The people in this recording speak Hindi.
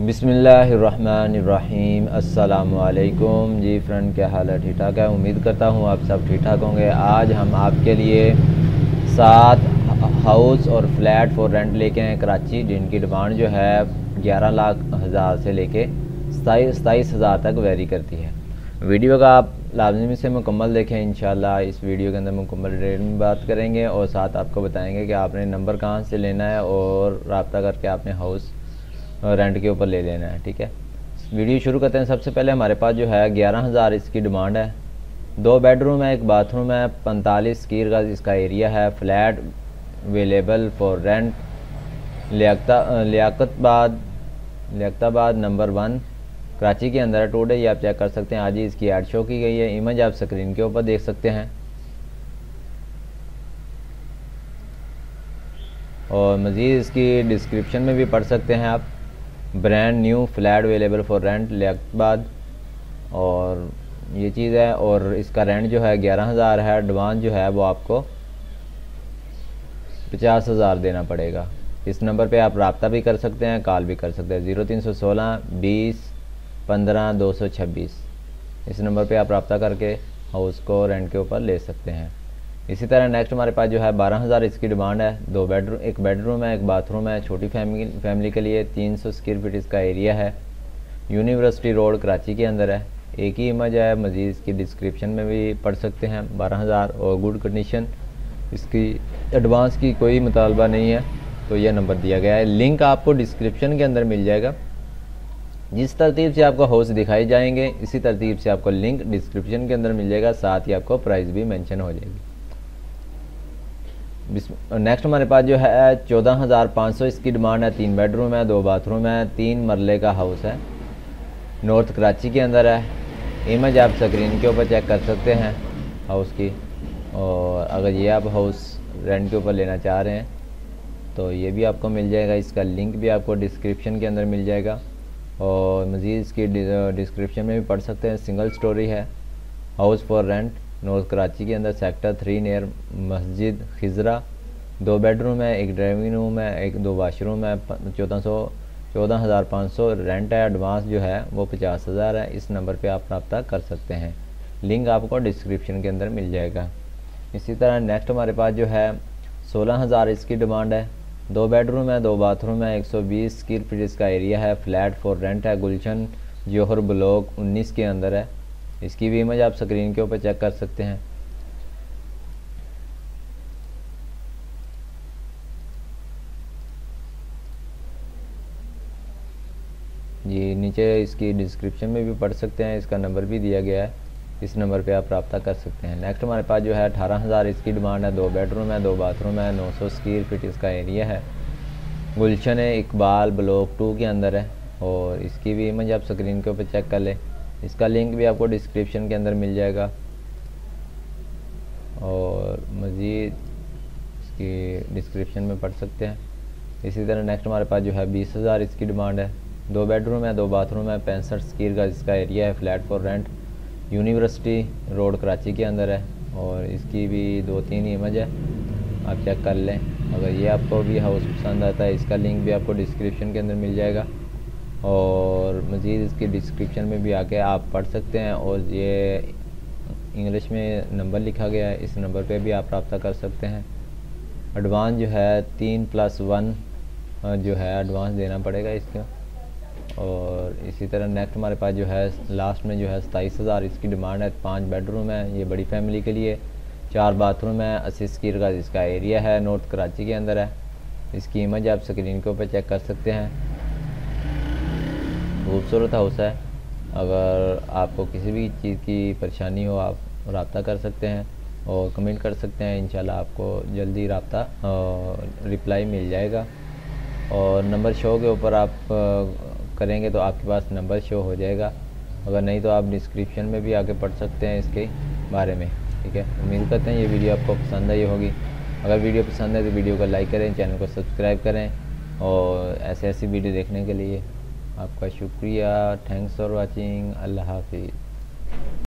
बिस्मिल्लाहिर्रहमानिर्रहीम। अस्सलामुअलैकुम जी फ्रेंड, क्या हाल है? ठीक ठाक है, उम्मीद करता हूँ आप सब ठीक ठाक होंगे। आज हम आपके लिए 7 हाउस और फ्लैट फॉर रेंट लेके आए कराची, जिनकी डिमांड जो है 11 लाख हज़ार से लेके 27 हज़ार तक वेरी करती है। वीडियो का आप लाजमी से मुकम्मल देखें। इंशाल्लाह इस वीडियो के अंदर मुकम्मल रेट में बात करेंगे और साथ आपको बताएंगे कि आपने नंबर कहाँ से लेना है और रब्ता करके आपने हाउस रेंट के ऊपर ले लेना है। ठीक है, वीडियो शुरू करते हैं। सबसे पहले हमारे पास जो है 11,000 इसकी डिमांड है। 2 बेडरूम है, 1 बाथरूम है, 45 स्क्वायर का इसका एरिया है। Flat available for rent Liaquatabad number 1 Karachi के अंदर है। टोटल ये आप चेक कर सकते हैं। आज ही इसकी ऐड शो की गई है, इमेज आप स्क्रीन के ऊपर देख सकते हैं। और मज़ीद इसकी डिस्क्रिप्शन में भी पढ़ सकते हैं आप। Brand new flat available for rent Liaquatabad, और ये चीज़ है। और इसका रेंट जो है 11,000 है। एडवांस जो है वो आपको 50,000 देना पड़ेगा। इस नंबर पे आप रब्ता भी कर सकते हैं, कॉल भी कर सकते हैं। 0316 20 15 226। इस नंबर पे आप रब्ता करके हाउस को रेंट के ऊपर ले सकते हैं। इसी तरह नेक्स्ट हमारे पास जो है 12,000 इसकी डिमांड है। 2 बेडरूम, 1 बेडरूम है, 1 बाथरूम है। छोटी फैमिली के लिए 300 स्क्वायर फीट इसका एरिया है। यूनिवर्सिटी रोड कराची के अंदर है। एक ही इमेज है, मज़ीद इसकी डिस्क्रिप्शन में भी पढ़ सकते हैं। 12,000 और गुड कंडीशन, इसकी एडवांस की कोई मुतालबा नहीं है। तो यह नंबर दिया गया है, लिंक आपको डिस्क्रिप्शन के अंदर मिल जाएगा। जिस तरतीब से आपको हाउस दिखाए जाएंगे इसी तरतीब से आपको लिंक डिस्क्रिप्शन के अंदर मिल जाएगा, साथ ही आपको प्राइस भी मेंशन हो जाएगी। नेक्स्ट हमारे पास जो है 14,500 इसकी डिमांड है। 3 बेडरूम है, 2 बाथरूम है, 3 मरले का हाउस है। नॉर्थ कराची के अंदर है। इमेज आप स्क्रीन के ऊपर चेक कर सकते हैं हाउस की। और अगर ये आप हाउस रेंट के ऊपर लेना चाह रहे हैं तो ये भी आपको मिल जाएगा। इसका लिंक भी आपको डिस्क्रिप्शन के अंदर मिल जाएगा। और मज़ीद इसकी डिस्क्रिप्शन में भी पढ़ सकते हैं। सिंगल स्टोरी है, house for rent, north Karachi के अंदर, सेक्टर 3 नियर मस्जिद खिजरा। 2 बेडरूम है, 1 ड्राइविंग रूम है, 2 वाशरूम है। 14,500 रेंट है। एडवांस जो है वो 50,000 है। इस नंबर पे आप रब्ता कर सकते हैं, लिंक आपको डिस्क्रिप्शन के अंदर मिल जाएगा। इसी तरह नेक्स्ट हमारे पास जो है 16,000 इसकी डिमांड है। 2 बेडरूम है, 2 बाथरूम है, 120 स्क्वायर फीट इसका एरिया है। फ्लैट फॉर रेंट है। गुलशन जौहर ब्लॉक 19 के अंदर है। इसकी भी इमेज आप स्क्रीन के ऊपर चेक कर सकते हैं। जी नीचे इसकी डिस्क्रिप्शन में भी पढ़ सकते हैं। इसका नंबर भी दिया गया है, इस नंबर पे आप रब्ता कर सकते हैं। नेक्स्ट हमारे पास जो है 18,000 इसकी डिमांड है। 2 बेडरूम है, 2 बाथरूम है, 900 स्क्वायर फीट इसका एरिया है। गुलशन है इकबाल ब्लॉक 2 के अंदर है। और इसकी भी इमेज आप स्क्रीन के ऊपर चेक कर लें। इसका लिंक भी आपको डिस्क्रिप्शन के अंदर मिल जाएगा। और मज़ीद इसकी डिस्क्रिप्शन में पढ़ सकते हैं। इसी तरह नेक्स्ट हमारे पास जो है 20,000 इसकी डिमांड है। 2 बेडरूम है, 2 बाथरूम है, 65 स्क्वायर का इसका एरिया है। Flat for rent, university road Karachi के अंदर है। और इसकी भी 2-3 इमेज है, आप चेक कर लें। अगर ये आपको भी हाउस पसंद आता है, इसका लिंक भी आपको डिस्क्रिप्शन के अंदर मिल जाएगा। और मज़ीद इसकी डिस्क्रिप्शन में भी आके आप पढ़ सकते हैं। और ये इंग्लिश में नंबर लिखा गया है, इस नंबर पे भी आप रब्ता कर सकते हैं। एडवांस जो है 3+1 जो है एडवांस देना पड़ेगा इसका। और इसी तरह नेक्स्ट हमारे पास जो है लास्ट में जो है 27,000 इसकी डिमांड है। 5 बेडरूम है, ये बड़ी फैमिली के लिए। 4 बाथरूम है, 80 स्क्वायर का इसका एरिया है। नॉर्थ कराची के अंदर है। इसकी इमेज आप स्क्रीन के ऊपर चेक कर सकते हैं। खूबसूरत हाउस है। अगर आपको किसी भी चीज़ की परेशानी हो आप रब्ता कर सकते हैं और कमेंट कर सकते हैं। इंशाल्लाह आपको जल्दी रब्ता रिप्लाई मिल जाएगा। और नंबर शो के ऊपर आप करेंगे तो आपके पास नंबर शो हो जाएगा। अगर नहीं तो आप डिस्क्रिप्शन में भी आके पढ़ सकते हैं इसके बारे में। ठीक है, उम्मीद करते हैं ये वीडियो आपको पसंद आई होगी। अगर वीडियो पसंद है तो वीडियो को लाइक करें, चैनल को सब्सक्राइब करें। और ऐसी वीडियो देखने के लिए आपका शुक्रिया। Thanks for watching. अल्लाह हाफिज़।